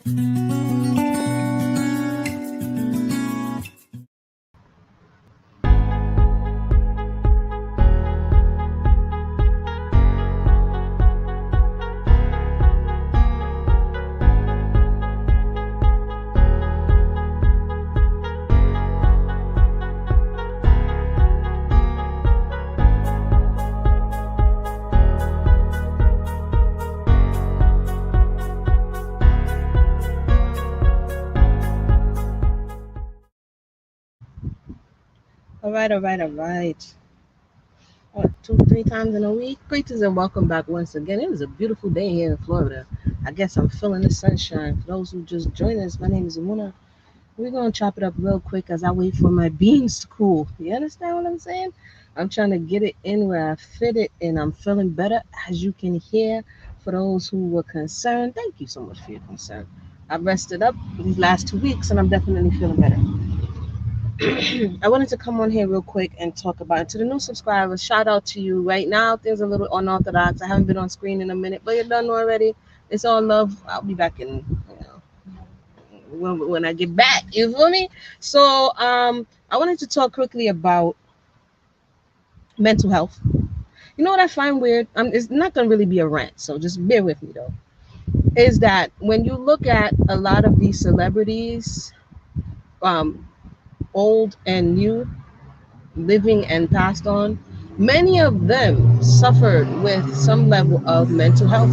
All right. 2, 3 times in a week. Greetings and welcome back once again. It was a beautiful day here in Florida. I guess I'm feeling the sunshine. For those who just joined us, my name is Amuna. We're going to chop it up real quick as I wait for my beans to cool. You understand what I'm saying? I'm trying to get it in where I fit it, and I'm feeling better, as you can hear. For those who were concerned, thank you so much for your concern. I rested up these last 2 weeks, and I'm definitely feeling better. I wanted to come on here real quick and talk about it. To the new subscribers, shout out to you. Right now, things are a little unorthodox. I haven't been on screen in a minute, but you're done already. It's all love. I'll be back in, when I get back. You feel me? So, I wanted to talk quickly about mental health. You know what I find weird? It's not gonna really be a rant, so just bear with me though. Is that when you look at a lot of these celebrities, um, old and new, living and passed on, many of them suffered with some level of mental health,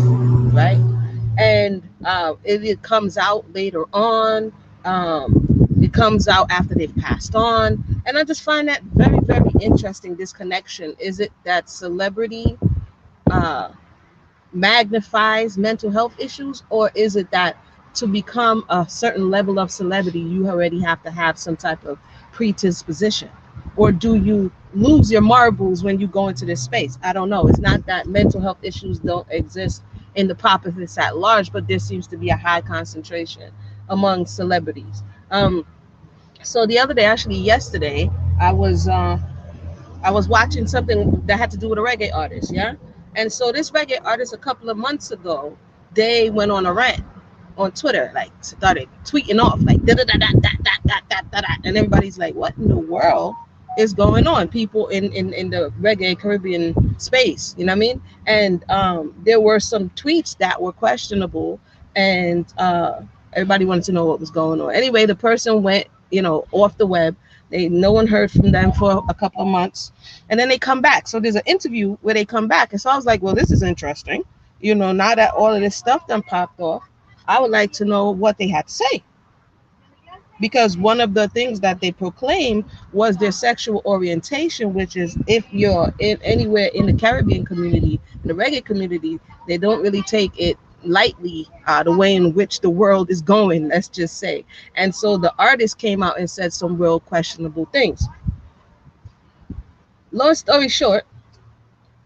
right? And it comes out later on. It comes out after they've passed on. And I just find that very, very interesting, this connection. Is it that celebrity uh, magnifies mental health issues, or is it that to become a certain level of celebrity, you already have to have some type of predisposition? Or do you lose your marbles when you go into this space? I don't know. It's not that mental health issues don't exist in the populace at large, but there seems to be a high concentration among celebrities. So the other day, actually yesterday, I was watching something that had to do with a reggae artist, yeah. And so this reggae artist, a couple of months ago, they went on a rant on Twitter, like started tweeting off like da da da da da da da da da, and everybody's like, "What in the world is going on?" People in the reggae Caribbean space, you know what I mean? And there were some tweets that were questionable, and everybody wanted to know what was going on. Anyway, the person went, off the web. No one heard from them for a couple of months, and then they come back. So there's an interview where they come back, and so I was like, well, this is interesting. Now that all of this stuff done popped off, I would like to know what they had to say, because one of the things that they proclaimed was their sexual orientation, which is, if you're in anywhere in the Caribbean community, in the reggae community, they don't really take it lightly, the way in which the world is going, let's just say. And so the artist came out and said some real questionable things. Long story short,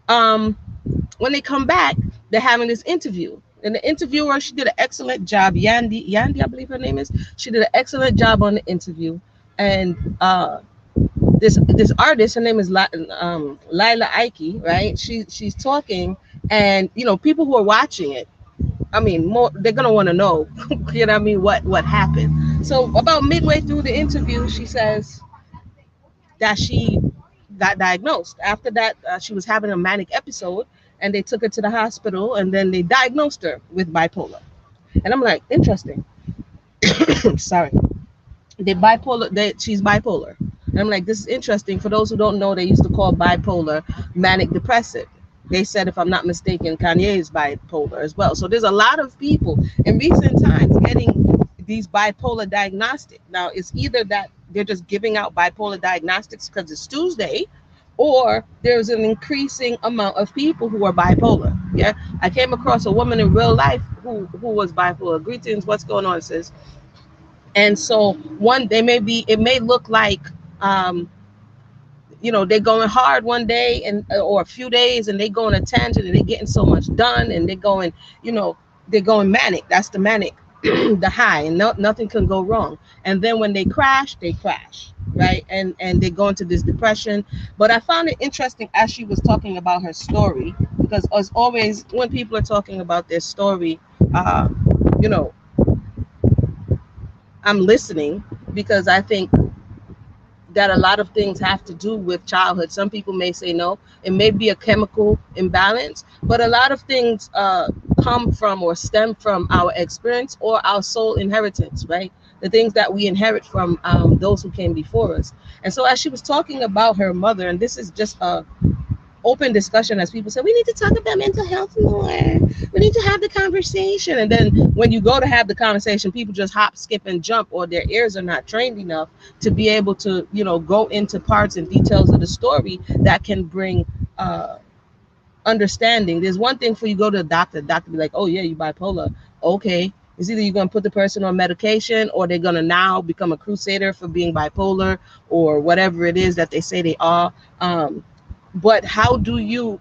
when they come back, they're having this interview. And the interviewer, she did an excellent job. Yandy, I believe her name is. She did an excellent job on the interview. And this artist, her name is Lila Ike, right? She's talking, and people who are watching it, I mean, they're gonna want to know, you know what I mean, what happened. So about midway through the interview, she says that she got diagnosed. After that, she was having a manic episode, and they took her to the hospital, and then they diagnosed her with bipolar. And I'm like, interesting. Sorry. She's bipolar. And I'm like, this is interesting. For those who don't know, they used to call bipolar manic depressive. They said, if I'm not mistaken, Kanye is bipolar as well. So there's a lot of people in recent times getting these bipolar diagnostics. Now, it's either that they're just giving out bipolar diagnostics because it's Tuesday, or there's an increasing amount of people who are bipolar. Yeah, I came across a woman in real life who was bipolar. Greetings, what's going on, sis? And so it may look like they're going hard one day or a few days, and they go on a tangent, and they're getting so much done, and they're going manic. That's the manic, the high, and nothing can go wrong. And then when they crash, right? And they go into this depression. But I found it interesting as she was talking about her story, because as always, when people are talking about their story, I'm listening because I think that a lot of things have to do with childhood. Some people may say no, it may be a chemical imbalance, but a lot of things come from or stem from our experience or our soul inheritance, right? The things that we inherit from those who came before us. And so, as she was talking about her mother, and this is just a open discussion, as people say, we need to talk about mental health more. We need to have the conversation. And then when you go to have the conversation, people just hop, skip, and jump, or their ears are not trained enough to be able to, go into parts and details of the story that can bring understanding. There's one thing for you go to the doctor be like, oh yeah, you bipolar. Okay. It's either you're going to put the person on medication or they're going to now become a crusader for being bipolar or whatever it is that they say they are. But how do you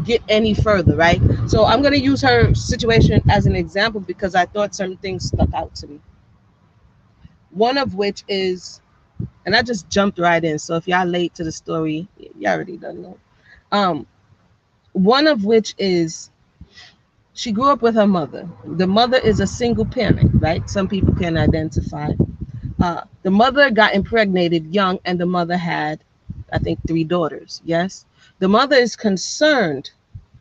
get any further, right? So I'm going to use her situation as an example because I thought certain things stuck out to me. One of which is, and I just jumped right in, so if y'all late to the story, you already don't know. um One of which is, she grew up with her mother. The mother is a single parent, right? Some people can identify. The mother got impregnated young, and the mother had, I think, 3 daughters. Yes. The mother is concerned.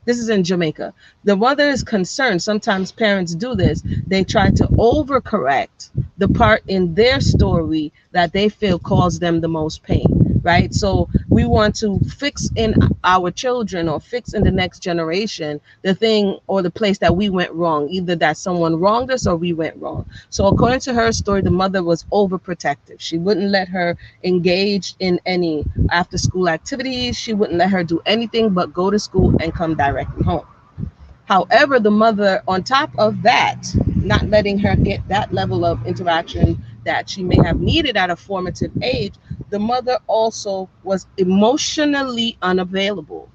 This is in Jamaica. The mother is concerned. Sometimes parents do this. They try to overcorrect the part in their story that they feel caused them the most pain, right? So we want to fix in our children or fix in the next generation the thing or the place that we went wrong, either that someone wronged us or we went wrong. So according to her story, the mother was overprotective. She wouldn't let her engage in any after school activities. She wouldn't let her do anything but go to school and come directly home. However, the mother, on top of that, not letting her get that level of interaction that she may have needed at a formative age, the mother also was emotionally unavailable.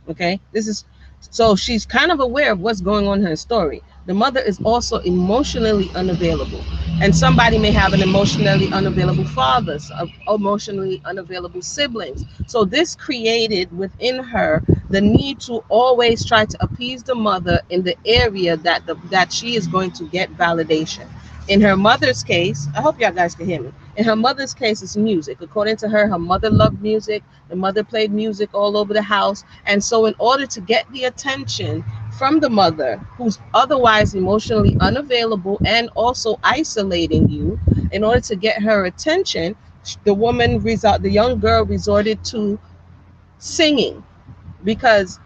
Okay, this is, so she's kind of aware of what's going on in her story. The mother is also emotionally unavailable, and somebody may have an emotionally unavailable father, emotionally unavailable siblings. So this created within her the need to always try to appease the mother in the area that she is going to get validation. In her mother's case, I hope y'all guys can hear me. In her mother's case, it's music. According to her, her mother loved music. The mother played music all over the house. And so in order to get the attention from the mother, who's otherwise emotionally unavailable and also isolating you, in order to get her attention, the young girl resorted to singing, because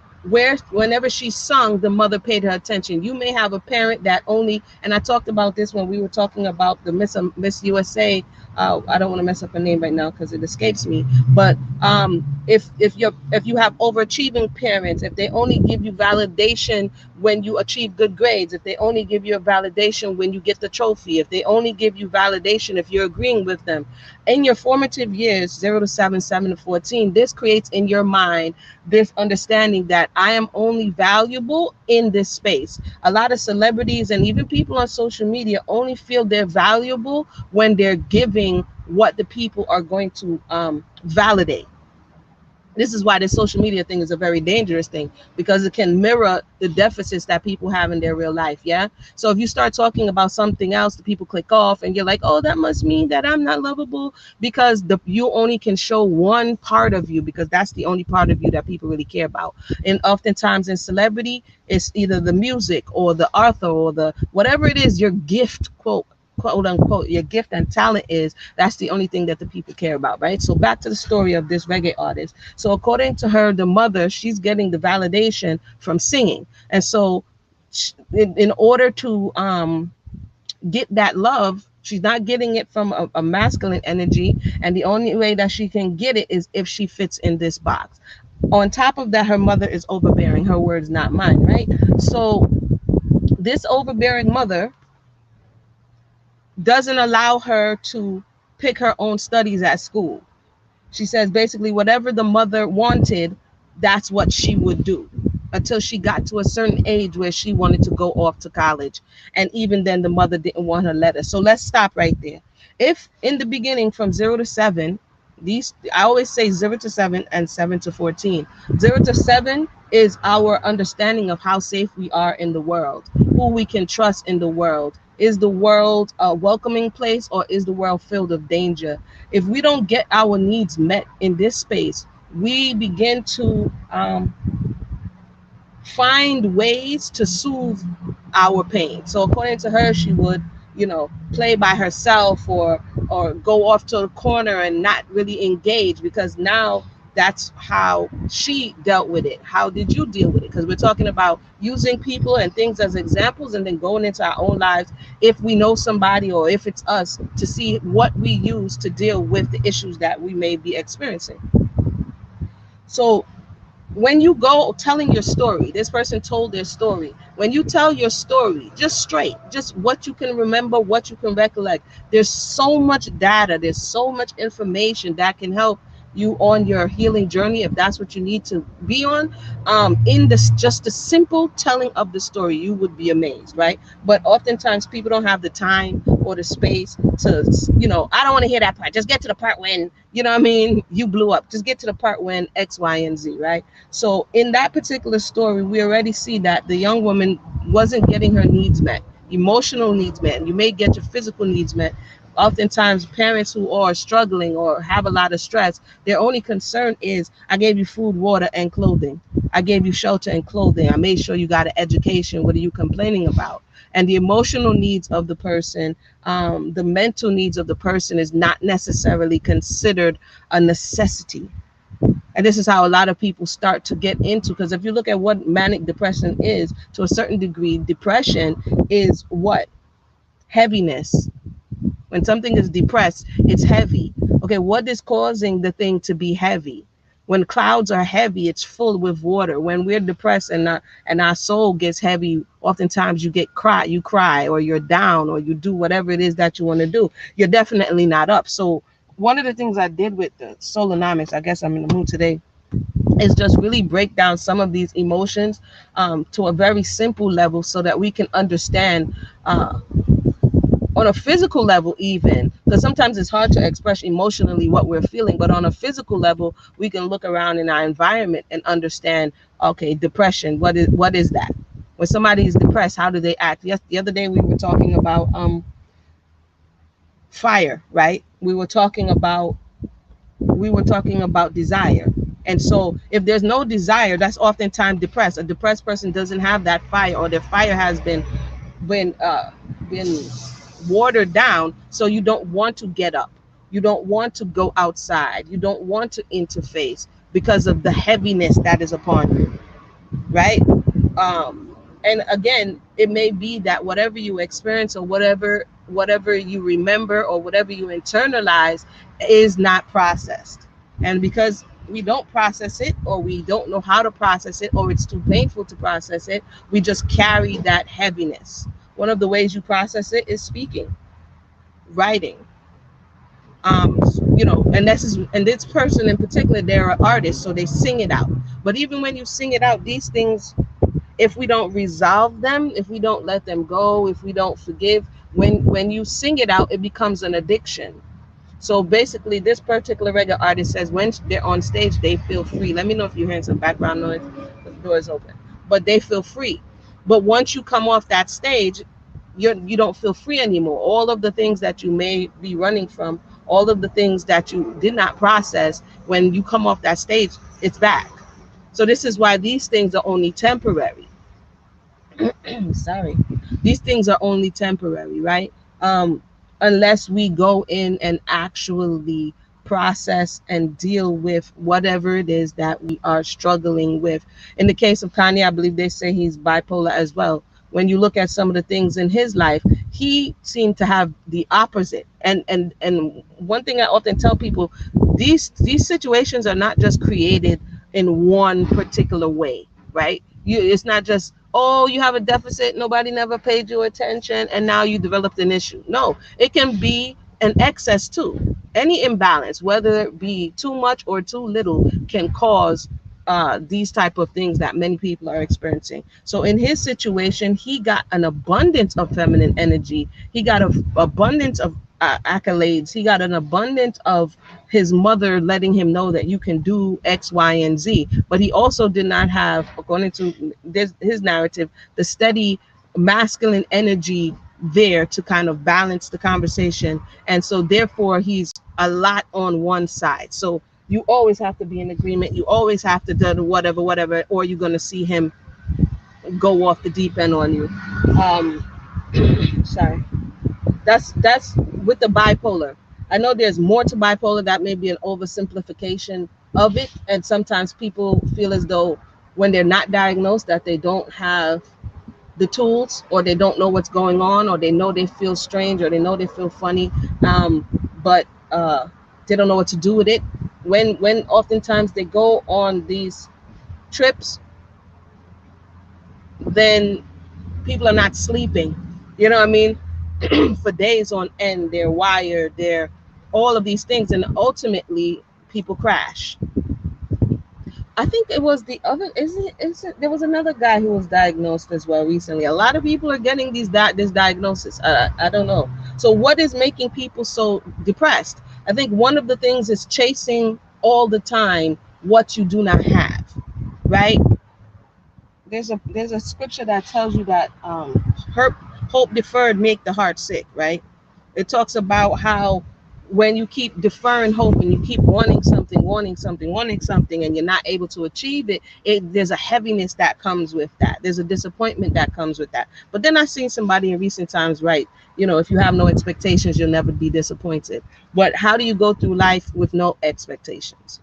whenever she sung, the mother paid her attention. You may have a parent that only, and I talked about this when we were talking about the Miss USA. I don't want to mess up her name right now because it escapes me. But if you have overachieving parents, if they only give you validation when you achieve good grades, if they only give you a validation when you get the trophy, if they only give you validation if you're agreeing with them, in your formative years, 0 to 7, 7 to 14, this creates in your mind this understanding that I am only valuable in this space. A lot of celebrities and even people on social media only feel they're valuable when they're giving what the people are going to validate. This is why this social media thing is a very dangerous thing, because it can mirror the deficits that people have in their real life. Yeah. So if you start talking about something else, the people click off and you're like, oh, that must mean that I'm not lovable, because you only can show one part of you, because that's the only part of you that people really care about. And oftentimes in celebrity, it's either the music or the author or the whatever it is, your gift, quote unquote, your gift and talent is, that's the only thing that the people care about, right? So back to the story of this reggae artist. So according to her, the mother, she's getting the validation from singing. And so in order to get that love, she's not getting it from a masculine energy. And the only way that she can get it is if she fits in this box. On top of that, her mother is overbearing. Her words, not mine, right? So this overbearing mother doesn't allow her to pick her own studies at school. She says basically whatever the mother wanted, that's what she would do, until she got to a certain age where she wanted to go off to college. And even then, the mother didn't want her letter. So let's stop right there. If in the beginning from 0 to 7, I always say 0 to 7 and 7 to 14. 0 to 7 is our understanding of how safe we are in the world, who we can trust in the world. Is the world a welcoming place, or is the world filled of danger? If we don't get our needs met in this space, we begin to find ways to soothe our pain. So according to her, she would, play by herself, or go off to a corner and not really engage, because now that's how she dealt with it. How did you deal with it? Because we're talking about using people and things as examples, and then going into our own lives, if we know somebody or if it's us, to see what we use to deal with the issues that we may be experiencing. So when you go telling your story, this person told their story. When you tell your story, just straight, just what you can remember, what you can recollect, there's so much data, there's so much information that can help you on your healing journey, if that's what you need to be on. In this, just the simple telling of the story, you would be amazed, right? But oftentimes people don't have the time or the space to, I don't want to hear that part, just get to the part when, what I mean, you blew up, just get to the part when X, Y, and Z, right? So in that particular story, we already see that the young woman wasn't getting her needs met, emotional needs met. You may get your physical needs met. Oftentimes, parents who are struggling or have a lot of stress, their only concern is, I gave you food, water, and clothing. I gave you shelter and clothing. I made sure you got an education. What are you complaining about? And the emotional needs of the person, the mental needs of the person is not necessarily considered a necessity. And this is how a lot of people start to get into, because if you look at what manic depression is, to a certain degree, depression is what? Heaviness. When something is depressed, it's heavy. Okay, what is causing the thing to be heavy? When clouds are heavy, it's full with water. When we're depressed and our soul gets heavy, oftentimes you cry, or you're down, or you do whatever it is that you want to do. You're definitely not up. So one of the things I did with the Solonomics, I guess I'm in the mood today, is just really break down some of these emotions to a very simple level, so that we can understand on a physical level, even, because sometimes it's hard to express emotionally what we're feeling, but on a physical level, we can look around in our environment and understand, okay, depression, what is that? When somebody is depressed, how do they act? Yes, the other day we were talking about fire, right? We were talking about desire. And so if there's no desire, that's oftentimes depressed. A depressed person doesn't have that fire, or their fire has been watered down. So you don't want to get up, you don't want to go outside, you don't want to interface, because of the heaviness that is upon you, right? And again, it may be that whatever you experience, or whatever you remember, or whatever you internalize, is not processed. And because we don't process it, or we don't know how to process it, or it's too painful to process it, we just carry that heaviness. One of the ways you process it is speaking, writing. um and this person in particular, they're an artist, so they sing it out. But even when you sing it out, these things, if we don't resolve them, if we don't let them go, if we don't forgive, when you sing it out, it becomes an addiction. So basically, this particular reggae artist says when they're on stage, they feel free. Let me know if you're hearing some background noise. The door is open, but they feel free. But once you come off that stage, you don't feel free anymore. All of the things that you may be running from, all of the things that you did not process, when you come off that stage, it's back. So this is why these things are only temporary. Sorry, these things are only temporary, right? Unless we go in and actually process and deal with whatever it is that we are struggling with. In the case of Kanye, I believe they say he's bipolar as well. When you look at some of the things in his life, he seemed to have the opposite. And one thing I often tell people, these situations are not just created in one particular way, right? It's not just, oh, you have a deficit, nobody never paid you attention, and now you developed an issue. No, it can be an excess too. Any imbalance, whether it be too much or too little, can cause these type of things that many people are experiencing. So in his situation, he got an abundance of feminine energy. He got an abundance of accolades. He got an abundance of his mother letting him know that you can do X, Y, and Z. But he also did not have, according to his narrative, the steady masculine energy there to kind of balance the conversation. And so therefore he's a lot on one side. So you always have to be in agreement. You always have to do whatever, or you're going to see him go off the deep end on you. Um, sorry. That's with the bipolar. I know there's more to bipolar. That may be an oversimplification of it. And sometimes people feel as though when they're not diagnosed that they don't have the tools, or they don't know what's going on, or they know they feel strange, or they know they feel funny, but they don't know what to do with it. When oftentimes they go on these trips, then people are not sleeping. You know what I mean? For days on end, they're wired, they're all of these things, and ultimately people crash. I think it was the other. Is it? There was another guy who was diagnosed as well recently. A lot of people are getting this diagnosis. I don't know. So what is making people so depressed? I think one of the things is chasing all the time what you do not have. Right? There's a scripture that tells you that hope deferred make the heart sick. Right? It talks about how when you keep deferring hope and you keep wanting something, and you're not able to achieve it, there's a heaviness that comes with that. There's a disappointment that comes with that. But then I've seen somebody in recent times write, if you have no expectations, you'll never be disappointed. But how do you go through life with no expectations?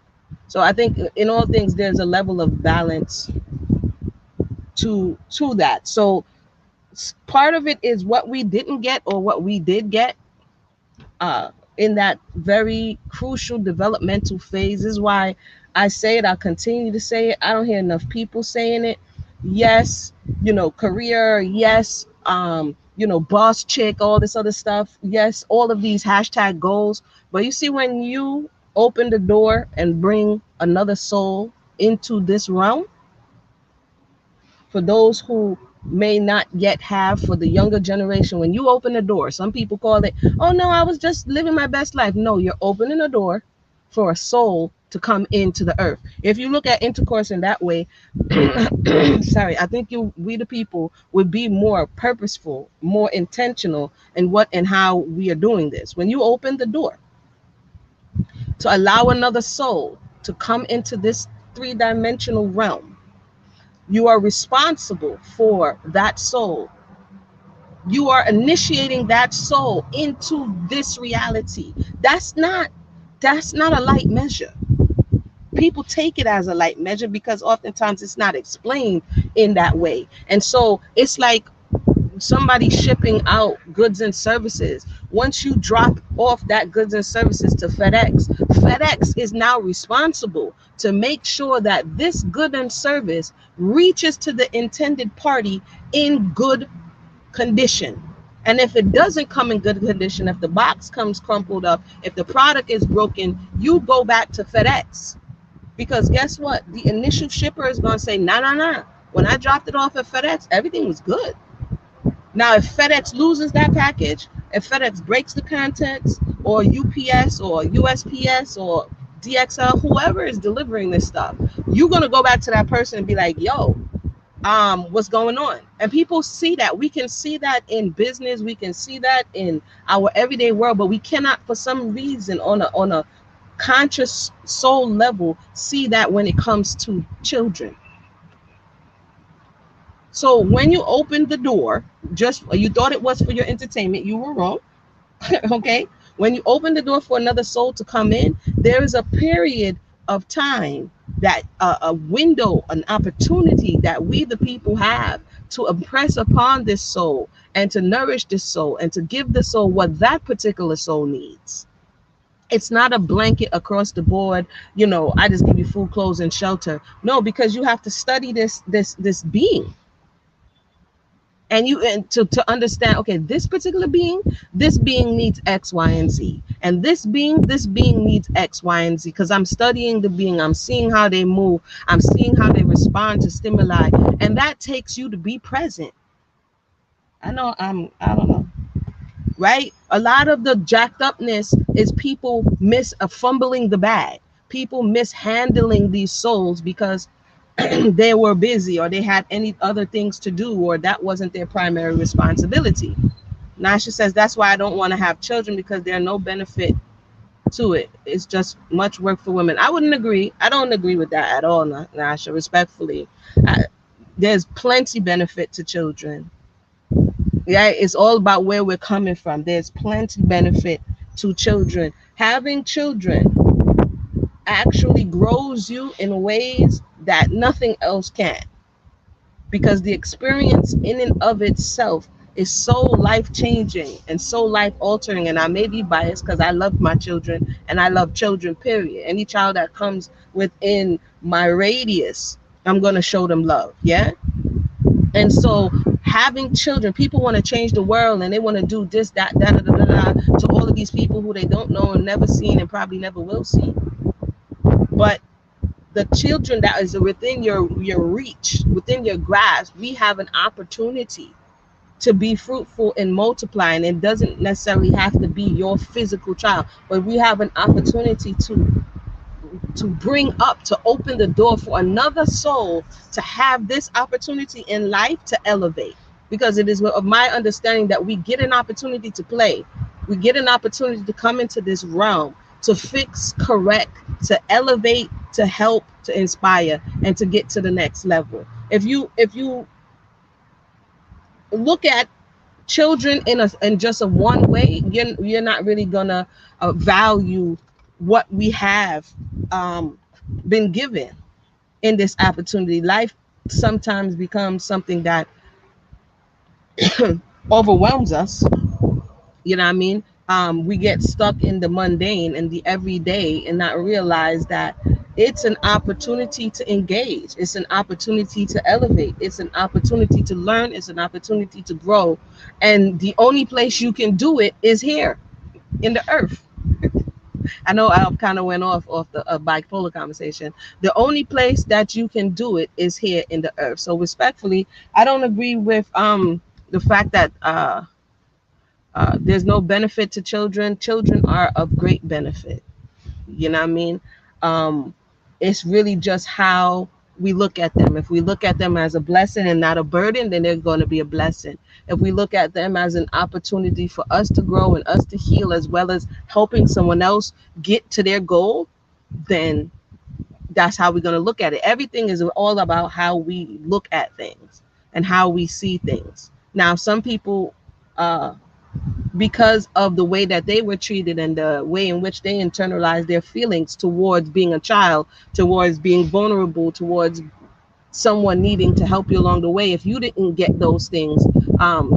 So I think in all things, there's a level of balance to that. So part of it is what we didn't get or what we did get. In that very crucial developmental phase. Is why I say it. I'll continue to say it. I don't hear enough people saying it. Yes, career. Yes, boss chick, all this other stuff. Yes, all of these hashtag goals. But you see, when you open the door and bring another soul into this realm, for those who may not yet have, for the younger generation, when you open the door, some people call it, oh no, I was just living my best life. No, you're opening a door for a soul to come into the earth. If you look at intercourse in that way, sorry, I think we the people would be more purposeful, more intentional in what and how we are doing this. When you open the door to allow another soul to come into this three-dimensional realm, you are responsible for that soul. You are initiating that soul into this reality. That's not a light measure. People take it as a light measure because oftentimes it's not explained in that way. And so it's like somebody shipping out goods and services. Once you drop off that goods and services to FedEx is now responsible to make sure that this good and service reaches to the intended party in good condition. And if it doesn't come in good condition, if the box comes crumpled up, if the product is broken, you go back to FedEx. Because guess what? The initial shipper is going to say, nah. When I dropped it off at FedEx, everything was good. Now, if FedEx loses that package, if FedEx breaks the contents, or UPS or USPS or DXL, whoever is delivering this stuff, you're going to go back to that person and be like, yo, what's going on? And people see that. We can see that in business. We can see that in our everyday world, but we cannot, for some reason, on a conscious soul level, see that when it comes to children. So when you open the door, you thought it was for your entertainment, you were wrong. Okay? When you open the door for another soul to come in, there is a period of time, that a window, an opportunity that we the people have to impress upon this soul and to nourish this soul and to give the soul what that particular soul needs. It's not a blanket across the board, I just give you food, clothes, and shelter. No, because you have to study this being. And to understand, okay, this particular being, needs X, Y, and Z. And this being needs X, Y, and Z. Because I'm studying the being, I'm seeing how they move, I'm seeing how they respond to stimuli. And that takes you to be present. I don't know. Right? A lot of the jacked upness is people fumbling the bag. People mishandling these souls because they were busy, or they had any other things to do, or that wasn't their primary responsibility. Nasha says, that's why I don't want to have children, because there's no benefit to it. It's just much work for women. I wouldn't agree. I don't agree with that at all, Nasha, respectfully. I, there's plenty benefit to children. Yeah, it's all about where we're coming from. There's plenty benefit to children. Having children actually grows you in ways that nothing else can, because the experience in and of itself is so life changing and so life altering. And I may be biased because I love my children and I love children, period. Any child that comes within my radius, I'm going to show them love. Yeah. And so having children, people want to change the world and they want to do this, that, to all of these people who they don't know and never seen and probably never will see. But the children that is within your reach, within your grasp, we have an opportunity to be fruitful and multiply. And it doesn't necessarily have to be your physical child, but we have an opportunity to bring up, to open the door for another soul to have this opportunity in life to elevate. Because it is of my understanding that we get an opportunity to play, we get an opportunity to come into this realm, to fix, correct, to elevate, to help, to inspire, and to get to the next level. If you look at children in just a one way, you're not really gonna value what we have been given in this opportunity. Life sometimes becomes something that overwhelms us. You know what I mean? We get stuck in the mundane and the everyday and not realize that it's an opportunity to engage. It's an opportunity to elevate. It's an opportunity to learn. It's an opportunity to grow. And the only place you can do it is here in the earth. I know I kind of went off the bipolar conversation. The only place that you can do it is here in the earth. So respectfully, I don't agree with the fact that there's no benefit to children. Children are of great benefit. You know what I mean? It's really just how we look at them. If we look at them as a blessing and not a burden, then they're going to be a blessing. If we look at them as an opportunity for us to grow and us to heal, as well as helping someone else get to their goal, then that's how we're going to look at it. Everything is all about how we look at things and how we see things. Now, some people, because of the way that they were treated and the way in which they internalized their feelings towards being a child, towards being vulnerable, towards someone needing to help you along the way, if you didn't get those things,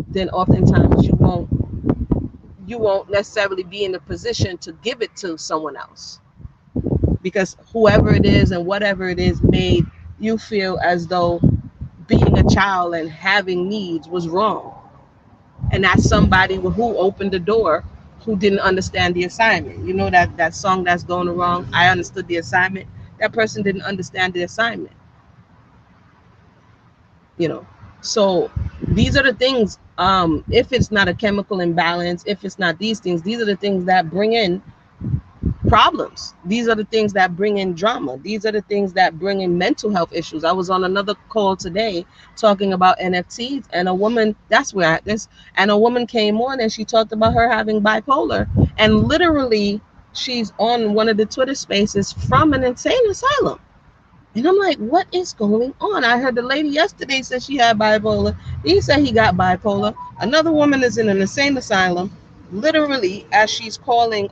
then oftentimes you won't necessarily be in a position to give it to someone else, because whoever it is and whatever it is made you feel as though being a child and having needs was wrong. And that's somebody who opened the door, who didn't understand the assignment. You know that song that's going wrong, I understood the assignment. That person didn't understand the assignment. You know, so these are the things, if it's not a chemical imbalance, if it's not these things, these are the things that bring in problems. These are the things that bring in drama. These are the things that bring in mental health issues. I was on another call today talking about NFTs, and a woman, that's where and a woman came on and she talked about her having bipolar, and literally she's on one of the Twitter spaces from an insane asylum. And I'm like, what is going on? I heard the lady yesterday said she had bipolar. He said he got bipolar. Another woman is in an insane asylum, literally, as she's calling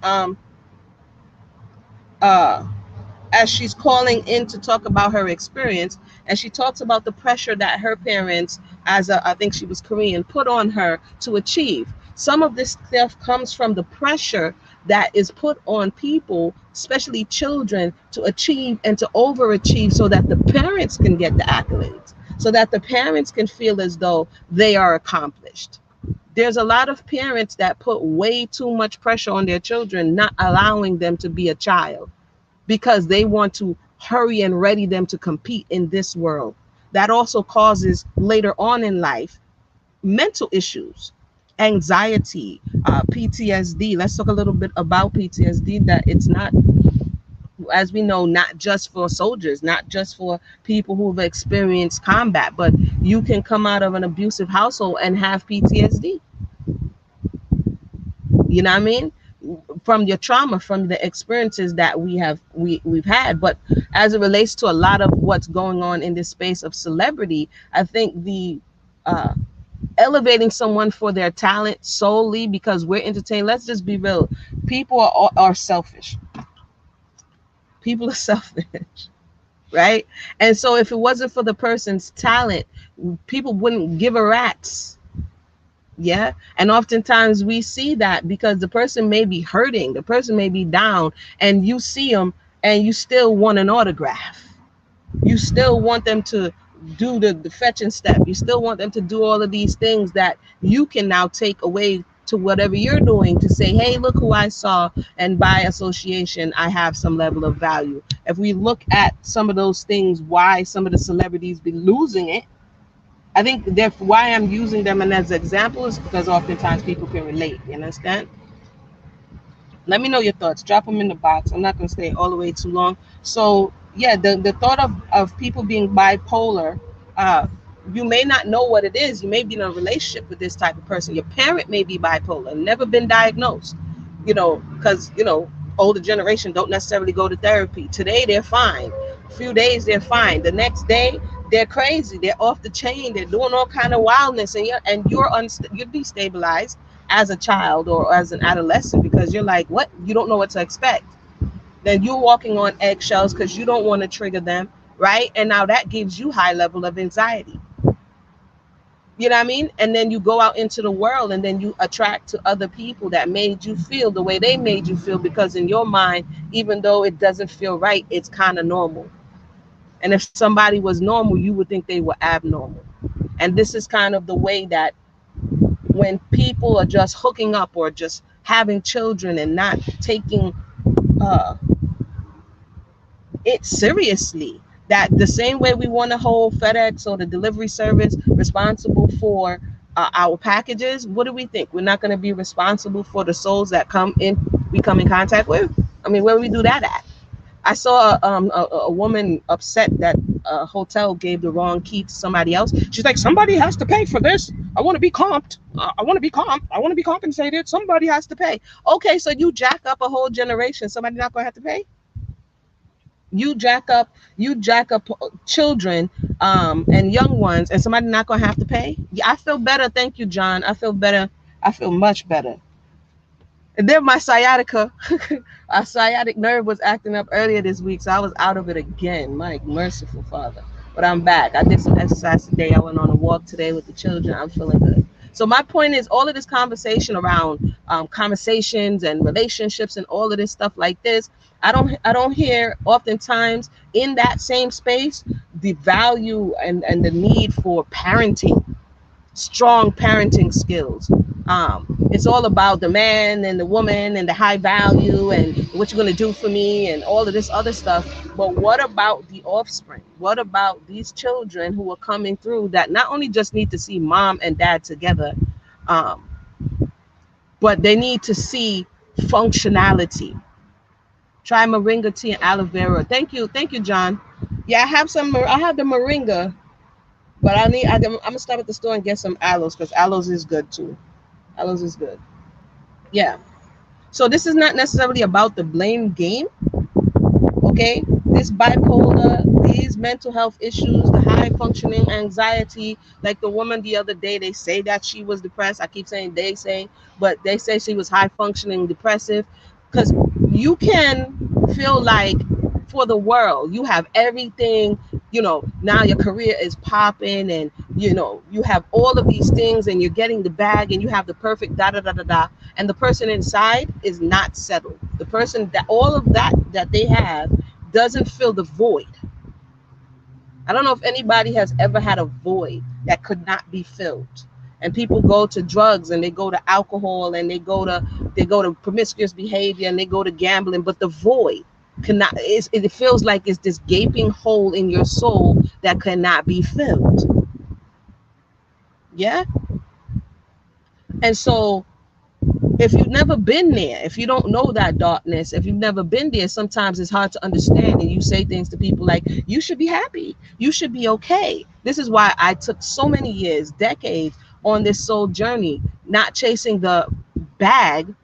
in to talk about her experience. And she talks about the pressure that her parents, I think she was Korean, put on her to achieve. Some of this stuff comes from the pressure that is put on people, especially children, to achieve and to overachieve so that the parents can get the accolades, so that the parents can feel as though they are accomplished. There's a lot of parents that put way too much pressure on their children, not allowing them to be a child, because they want to hurry and ready them to compete in this world. That also causes later on in life mental issues, anxiety, PTSD. Let's talk a little bit about PTSD, that it's not, as we know, not just for soldiers, not just for people who've experienced combat, but you can come out of an abusive household and have PTSD. You know what I mean? From your trauma, from the experiences that we've had. But as it relates to a lot of what's going on in this space of celebrity, I think the uh, elevating someone for their talent solely because we're entertained. Let's just be real. People are selfish. People are selfish, right? And so if it wasn't for the person's talent, people wouldn't give a rat's. Yeah. And oftentimes we see that because the person may be hurting, the person may be down, and you see them and you still want an autograph. You still want them to do the fetching step. You still want them to do all of these things that you can now take away to whatever you're doing to say, hey, look who I saw. And by association, I have some level of value. If we look at some of those things, why some of the celebrities be losing it, I think why I'm using them as examples is because oftentimes people can relate. You understand? Let me know your thoughts. Drop them in the box. I'm not going to stay all the way too long. So yeah, the thought of people being bipolar, uh, you may not know what it is. You may be in a relationship with this type of person. Your parent may be bipolar, never been diagnosed, because, older generation don't necessarily go to therapy. Today, they're fine. A few days, they're fine. The next day, they're crazy. They're off the chain. They're doing all kind of wildness, and you're destabilized as a child or as an adolescent because you're like, what? You don't know what to expect. Then you're walking on eggshells because you don't want to trigger them, right? And now that gives you high level of anxiety. You know what I mean? And then you go out into the world and then you attract to other people that made you feel the way they made you feel because in your mind, even though it doesn't feel right, it's kind of normal. And if somebody was normal, you would think they were abnormal. And this is kind of the way that when people are just hooking up or just having children and not taking uh, it seriously, that the same way we want to hold FedEx or the delivery service responsible for our packages, what do we think? We're not going to be responsible for the souls that we come in contact with? I mean, where do we do that at? I saw a woman upset that a hotel gave the wrong key to somebody else. She's like, somebody has to pay for this. I want to be comped. I want to be comped. I want to be compensated. Somebody has to pay. Okay, so you jack up a whole generation. Somebody not going to have to pay? You jack up children and young ones, and somebody not going to have to pay? Yeah, I feel better. Thank you, John. I feel better. I feel much better. And then my sciatica, a sciatic nerve was acting up earlier this week, so I was out of it again. My merciful Father. But I'm back. I did some exercise today. I went on a walk today with the children. I'm feeling good. So my point is, all of this conversation around conversations and relationships and all of this stuff like this, I don't hear oftentimes in that same space the value and the need for parenting, strong parenting skills. It's all about the man and the woman and the high value and what you're going to do for me and all of this other stuff. But what about the offspring? What about these children who are coming through that not only just need to see mom and dad together, um, but they need to see functionality. Try moringa tea and aloe vera. Thank you, John. Yeah, I have the moringa, but I'm gonna stop at the store and get some aloes because aloes is good too. Aloes is good. Yeah. So this is not necessarily about the blame game. Okay, this bipolar, these mental health issues, the high functioning anxiety, like the woman the other day, they say that she was depressed. I keep saying they say, but they say she was high functioning depressive, because you can feel like for the world you have everything, now your career is popping and you have all of these things and you're getting the bag and you have the perfect da da da da da, and the person inside is not settled. The person that all of that they have doesn't fill the void. I don't know if anybody has ever had a void that could not be filled. And people go to drugs and they go to alcohol and they go to promiscuous behavior and they go to gambling, but the void it feels like it's this gaping hole in your soul that cannot be filled. Yeah. And so if you've never been there, if you don't know that darkness, if you've never been there, sometimes it's hard to understand. And you say things to people like, you should be happy. You should be okay. This is why I took so many years, decades on this soul journey, not chasing the bag,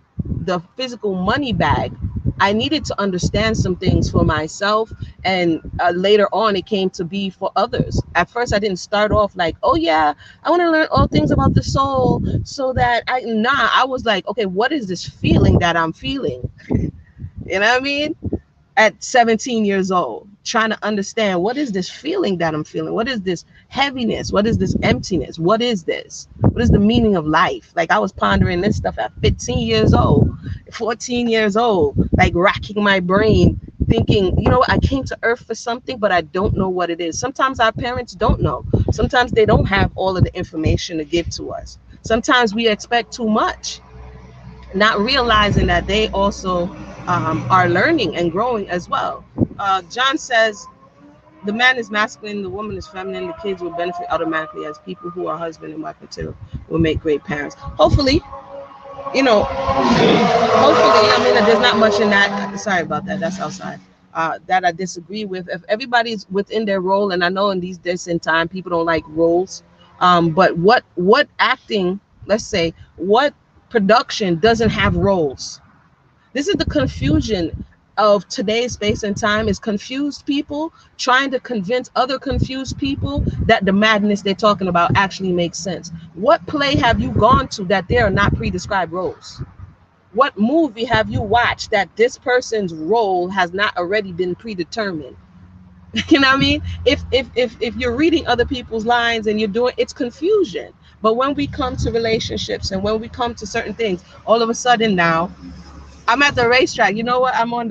the physical money bag, I needed to understand some things for myself, and later on it came to be for others. At first I didn't start off like, oh yeah, I want to learn all things about the soul so that I was like, okay, what is this feeling that I'm feeling? You know what I mean? At 17 years old, trying to understand, what is this feeling that I'm feeling? What is this heaviness? What is this emptiness? What is this? What is the meaning of life? Like, I was pondering this stuff at 15 years old, 14 years old, like racking my brain, thinking, you know what, I came to earth for something, but I don't know what it is. Sometimes our parents don't know. Sometimes they don't have all of the information to give to us. Sometimes we expect too much, not realizing that they also are learning and growing as well. John says, the man is masculine, the woman is feminine, the kids will benefit automatically, as people who are husband and wife material will make great parents. Hopefully, you know, hopefully, I mean, there's not much in that. Sorry about that. That's outside. That I disagree with. If everybody's within their role, and I know in these days in time, people don't like roles. But what acting, let's say, what production doesn't have roles? This is the confusion of today's space and time, is confused people trying to convince other confused people that the madness they're talking about actually makes sense. What play have you gone to that there are not pre-described roles? What movie have you watched that this person's role has not already been predetermined? You know what I mean? If you're reading other people's lines and you're doing, it's confusion. But when we come to relationships and when we come to certain things, all of a sudden now, I'm at the racetrack. You know what? I'm in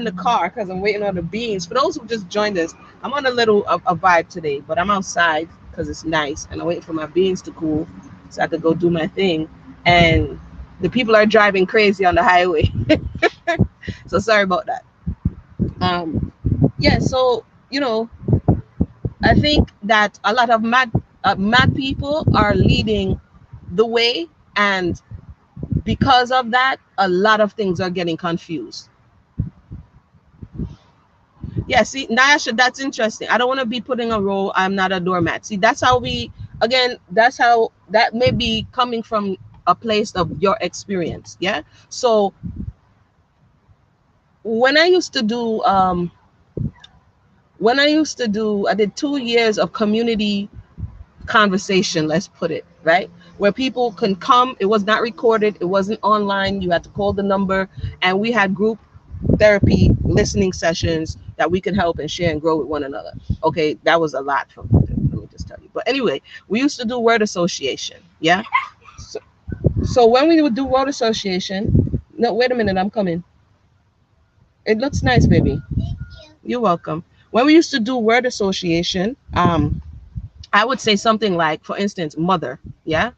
the car because I'm waiting on the beans. For those who just joined us, I'm on a little a vibe today, but I'm outside because it's nice and I'm waiting for my beans to cool so I could go do my thing. And the people are driving crazy on the highway. So sorry about that. Yeah, so I think that a lot of mad people are leading the way, and because of that, a lot of things are getting confused. Yeah, see, Nyasha, that's interesting. I don't want to be putting a role. I'm not a doormat. See, that's how that's how that may be coming from a place of your experience. Yeah. So when I used to do, I did 2 years of community conversation, let's put it, right? Where people can come. It was not recorded. It wasn't online. You had to call the number, and we had group therapy listening sessions that we could help and share and grow with one another. Okay, that was a lot for me, let me just tell you. But anyway, we used to do word association. Yeah. So when we would do word association, no, wait a minute, I'm coming. It looks nice, baby. You're welcome. When we used to do word association, I would say something like, for instance, mother. Yeah.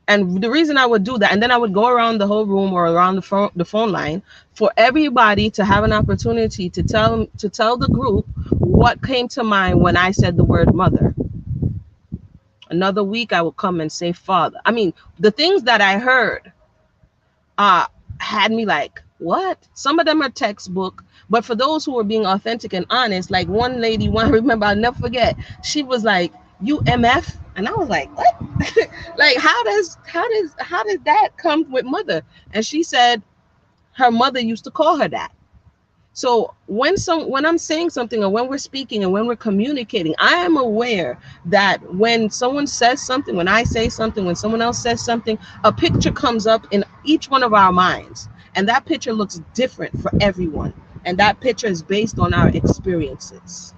And the reason I would do that, and then I would go around the whole room or around the phone line for everybody to have an opportunity to tell the group what came to mind when I said the word mother. Another week I would come and say father. I mean, the things that I heard had me like, what? Some of them are textbook, but for those who were being authentic and honest, like one lady, I remember, I'll never forget, she was like, UMF, and I was like, what? Like, how does that come with mother? And she said her mother used to call her that. So when I'm saying something, or when we're speaking and when we're communicating, I am aware that when someone says something, when I say something, when someone else says something, a picture comes up in each one of our minds, and that picture looks different for everyone, and that picture is based on our experiences.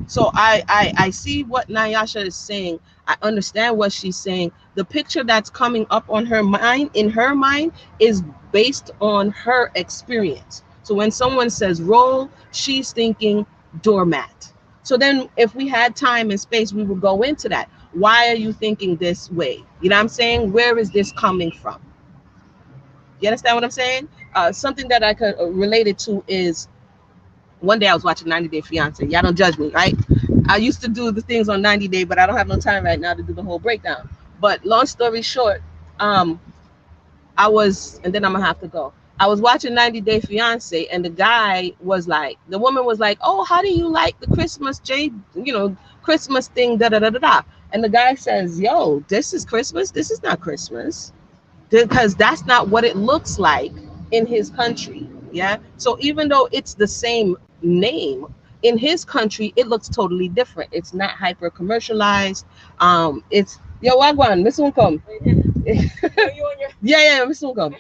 So I see what Nyasha is saying. I understand what she's saying. The picture that's coming up on her mind, in her mind, is based on her experience. So when someone says roll, she's thinking doormat. So then if we had time and space, we would go into that. Why are you thinking this way? You know what I'm saying? Where is this coming from? You understand what I'm saying? Something that I could relate it to is, one day I was watching 90 Day Fiance. Y'all don't judge me, right? I used to do the things on 90 Day, but I don't have no time right now to do the whole breakdown. But long story short, and then I'm gonna have to go. I was watching 90 Day Fiance, and the woman was like, oh, how do you like the Christmas Christmas thing, da da da da da. And the guy says, yo, this is Christmas. This is not Christmas. because that's not what it looks like in his country. Yeah. So even though it's the same name in his country, it looks totally different. It's not hyper commercialized. It's yo wagwan, Miss Unkom. Yeah, Miss Unkom.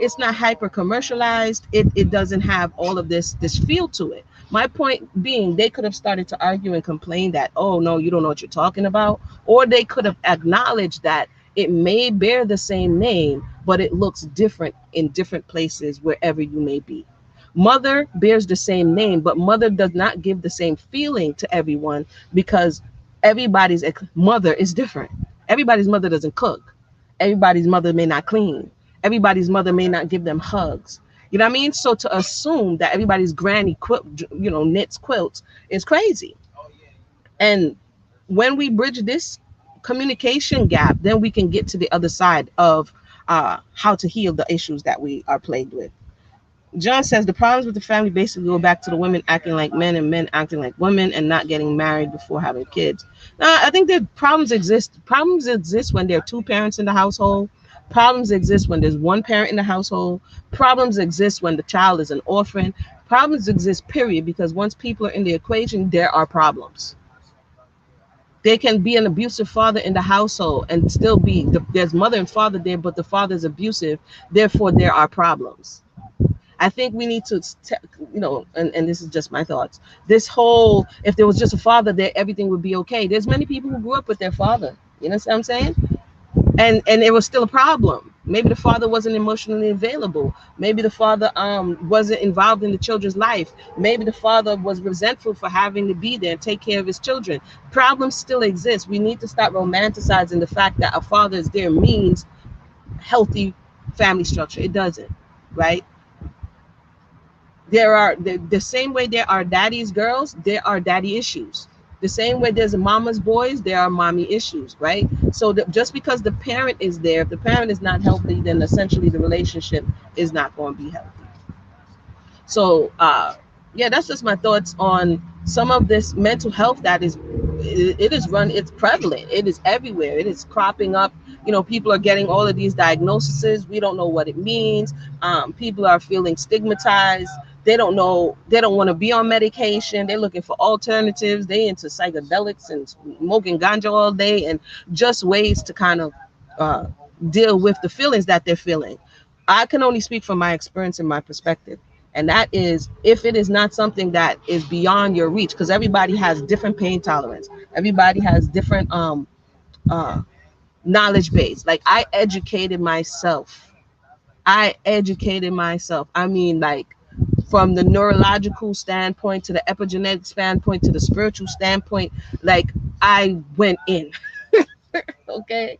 It's not hyper commercialized. It doesn't have all of this feel to it. My point being, they could have started to argue and complain that, oh no, you don't know what you're talking about, or they could have acknowledged that it may bear the same name, but it looks different in different places wherever you may be. Mother bears the same name, but mother does not give the same feeling to everyone because everybody's mother is different. Everybody's mother doesn't cook. Everybody's mother may not clean. Everybody's mother may not give them hugs. You know what I mean? So to assume that everybody's granny knits quilts is crazy. And when we bridge this communication gap, then we can get to the other side of how to heal the issues that we are plagued with. John says the problems with the family basically go back to the women acting like men and men acting like women and not getting married before having kids. Now, I think that problems exist. Problems exist when there are two parents in the household. Problems exist when there's one parent in the household. Problems exist when the child is an orphan. Problems exist, period, because once people are in the equation, there are problems. There can be an abusive father in the household and still be, there's mother and father there, but the father is abusive. Therefore, there are problems. I think we need to, and this is just my thoughts. This whole, if there was just a father there, everything would be okay. There's many people who grew up with their father. You know what I'm saying? And it was still a problem. Maybe the father wasn't emotionally available. Maybe the father wasn't involved in the children's life. Maybe the father was resentful for having to be there and take care of his children. Problems still exist. We need to stop romanticizing the fact that a father is there means healthy family structure. It doesn't, right? There are the same way there are daddy's girls, there are daddy issues. The same way there's a mama's boys, there are mommy issues, right? So just because the parent is there, if the parent is not healthy, then essentially the relationship is not going to be healthy. So yeah, that's just my thoughts on some of this mental health that is, it's prevalent. It is everywhere. It is cropping up. People are getting all of these diagnoses. We don't know what it means. People are feeling stigmatized. They don't know. They don't want to be on medication. They're looking for alternatives. They into psychedelics and smoking ganja all day and just ways to kind of deal with the feelings that they're feeling. I can only speak from my experience and my perspective. And that is, if it is not something that is beyond your reach, because everybody has different pain tolerance. Everybody has different knowledge base. Like I educated myself. I mean, like from the neurological standpoint to the epigenetic standpoint to the spiritual standpoint, like I went in. Okay.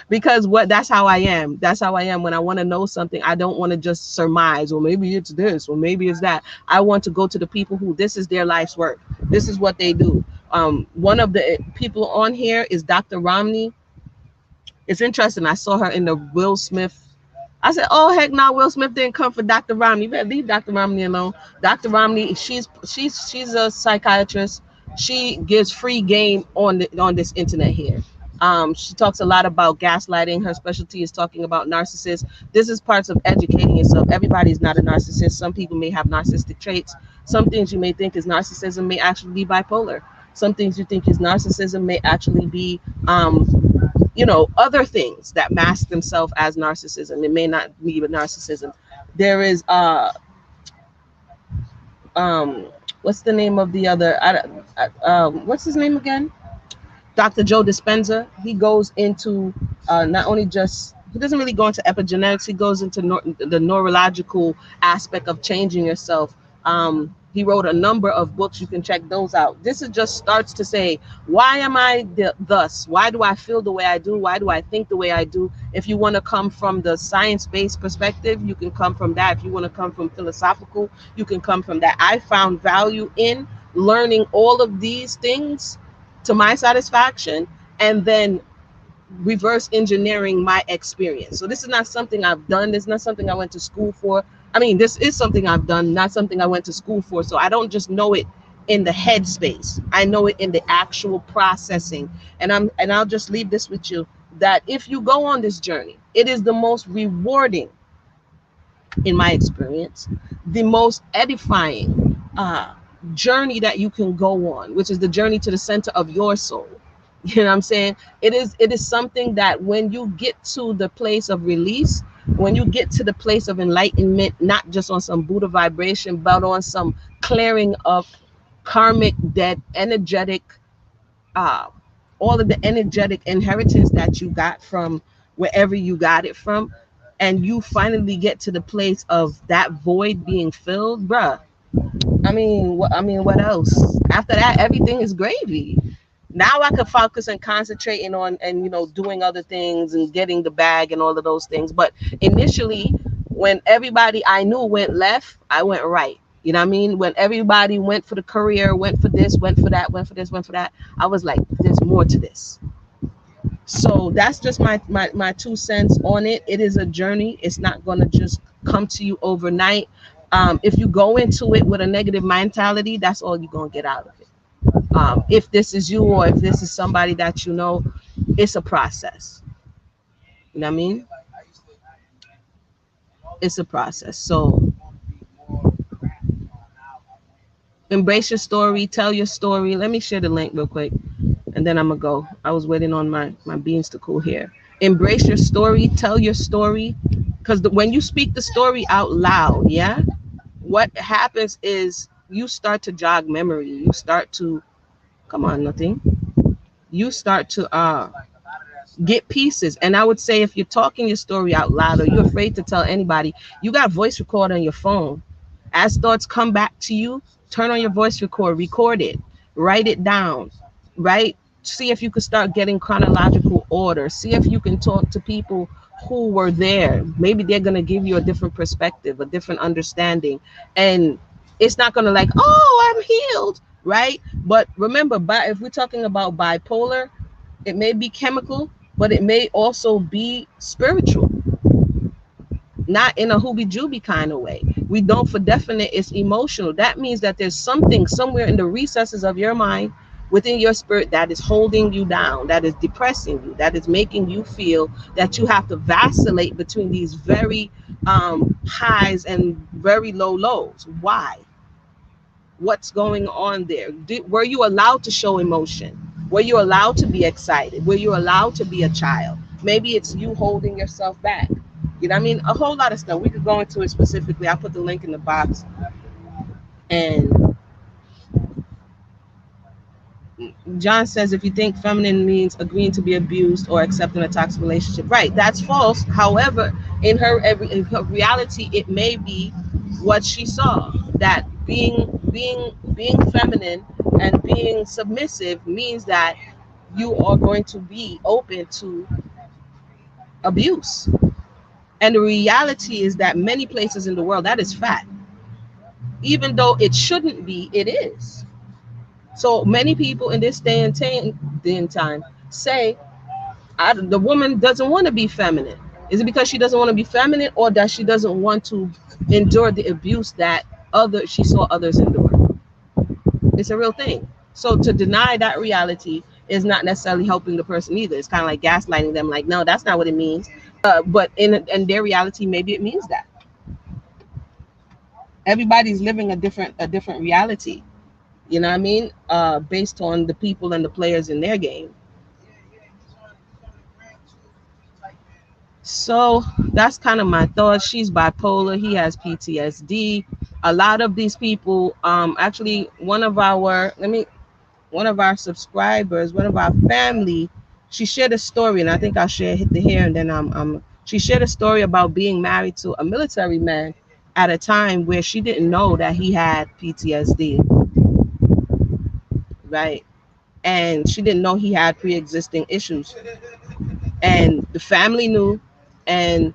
Because that's how I am. That's how I am when I want to know something. I don't want to just surmise, well, maybe it's this, or maybe it's that. I want to go to the people who this is their life's work. This is what they do. One of the people on here is Dr. Romney. It's interesting. I saw her in the Will Smith. I said, oh, heck no, Will Smith didn't come for Dr. Romney. You better leave Dr. Romney alone. Dr. Romney, she's a psychiatrist. She gives free game on this internet here. She talks a lot about gaslighting. Her specialty is talking about narcissists. This is parts of educating yourself. Everybody is not a narcissist. Some people may have narcissistic traits. Some things you may think is narcissism may actually be bipolar. Some things you think is narcissism may actually be, other things that mask themselves as narcissism. It may not be narcissism. There is, what's the name of the other? What's his name again? Dr. Joe Dispenza. He goes into not only just, he doesn't really go into epigenetics, he goes into the neurological aspect of changing yourself. He wrote a number of books. You can check those out. This is just starts to say, why am I thus? Why do I feel the way I do? Why do I think the way I do? If you want to come from the science-based perspective, you can come from that. If you want to come from philosophical, you can come from that. I found value in learning all of these things to my satisfaction and then reverse engineering my experience. So this is not something I've done. This is not something I went to school for. I mean, this is something I've done, not something I went to school for. So I don't just know it in the head space. I know it in the actual processing. And I'll just leave this with you. that if you go on this journey, it is the most rewarding, in my experience, the most edifying journey that you can go on, which is the journey to the center of your soul. You know what I'm saying? It is something that when you get to the place of release, when you get to the place of enlightenment, not just on some Buddha vibration, but on some clearing of karmic debt, energetic, uh, all of the energetic inheritance that you got from wherever you got it from, and you finally get to the place of that void being filled, bruh. What else? After that, everything is gravy. Now I could focus and concentrating on and doing other things and getting the bag and all of those things. But initially, when everybody I knew went left, I went right. You know what I mean? When everybody went for the career, went for this, went for that, went for this, went for that, I was like, there's more to this. So that's just my 2 cents on it. It is a journey. It's not going to just come to you overnight. If you go into it with a negative mentality, that's all you're going to get out of it. If this is you, or if this is somebody that you know, it's a process. You know what I mean? It's a process. So embrace your story, tell your story. Let me share the link real quick, and then I'm gonna go. I was waiting on my beans to cool here. Embrace your story, tell your story, because when you speak the story out loud, yeah, what happens is you start to jog memory. You start to, come on, nothing. You start to get pieces. And I would say, if you're talking your story out loud, or you're afraid to tell anybody, you got voice record on your phone. As thoughts come back to you, turn on your voice record it, write it down, right? See if you could start getting chronological order. See if you can talk to people who were there. Maybe they're going to give you a different perspective, a different understanding. And it's not going to like, oh, I'm healed, right? But remember, if we're talking about bipolar, it may be chemical, but it may also be spiritual. Not in a hoobie-jooby kind of way. We don't for definite it's emotional. That means that there's something somewhere in the recesses of your mind, within your spirit, that is holding you down, that is depressing you, that is making you feel that you have to vacillate between these very highs and very low lows. Why? What's going on there? Were you allowed to show emotion? Were you allowed to be excited? Were you allowed to be a child? Maybe it's you holding yourself back. You know what I mean? A whole lot of stuff. We could go into it specifically. I'll put the link in the box. And John says, if you think feminine means agreeing to be abused or accepting a toxic relationship, right? That's false. However, in her reality, it may be what she saw, that being feminine and being submissive means that you are going to be open to abuse. And the reality is that many places in the world, that is fact. Even though it shouldn't be, it is. So many people in this day and time say, the woman doesn't want to be feminine. Is it because she doesn't want to be feminine, or that she doesn't want to endure the abuse that she saw others endure? It's a real thing. So to deny that reality is not necessarily helping the person either. It's kind of like gaslighting them, like, no, that's not what it means. But in their reality, maybe it means that. Everybody's living a different reality. You know what I mean? Based on the people and the players in their game. So that's kind of my thoughts. She's bipolar. He has PTSD. A lot of these people, actually, one of our subscribers, one of our family, she shared a story, and I think I'll share it here, and then she shared a story about being married to a military man at a time where she didn't know that he had PTSD, right? And she didn't know he had pre-existing issues, and the family knew. And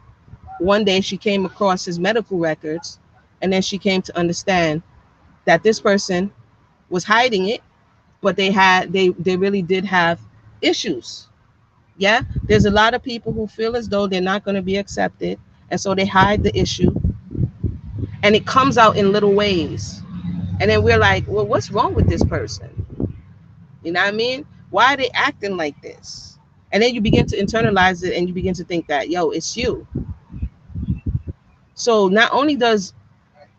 one day she came across his medical records, and then she came to understand that this person was hiding it, but they really did have issues. Yeah, there's a lot of people who feel as though they're not going to be accepted, and so they hide the issue, and it comes out in little ways. And then we're like, well, what's wrong with this person? You know what I mean? Why are they acting like this? And then you begin to internalize it and you begin to think that, yo, it's you. So not only does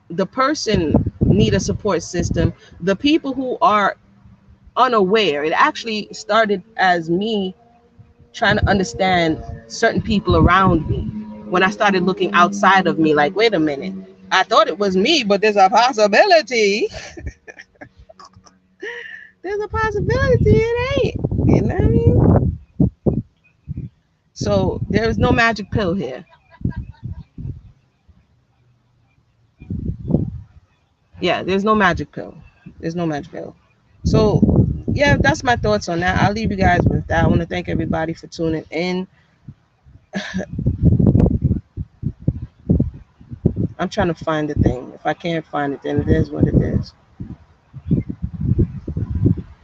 the person need a support system, the people who are unaware, it actually started as me trying to understand certain people around me. When I started looking outside of me, like, wait a minute, I thought it was me, but there's a possibility. There's a possibility it ain't. You know what I mean? So there is no magic pill here. Yeah, there's no magic pill. There's no magic pill. So yeah, that's my thoughts on that. I'll leave you guys with that. I want to thank everybody for tuning in. I'm trying to find the thing. If I can't find it, then it is what it is.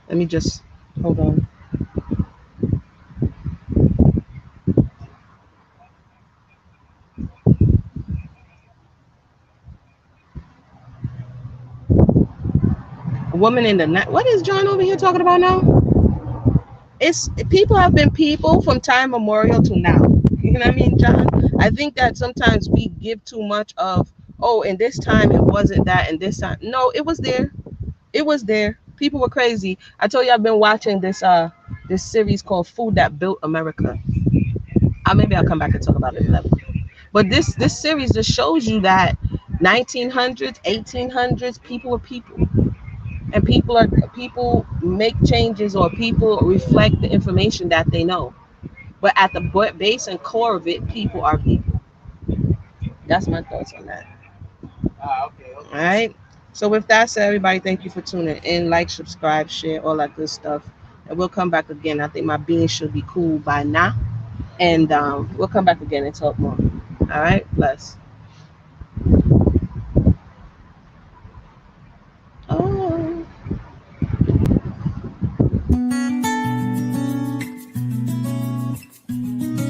Let me just hold on. A woman in the night. What is John over here talking about now? It's people have been people from time memorial to now. You know what I mean, John? I think that sometimes we give too much of, oh, in this time it wasn't that, and this time. No, it was there. It was there. People were crazy. I told you I've been watching this series called Food That Built America. Maybe I'll come back and talk about it later. But this series just shows you that 1900s, 1800s, people were people, and people make changes or people reflect the information that they know. But at the base and core of it, people are people. That's my thoughts on that. All right. So with that said, everybody, thank you for tuning in. Like, subscribe, share, all that good stuff. And we'll come back again. I think my beans should be cool by now. And we'll come back again and talk more. All right. Bless.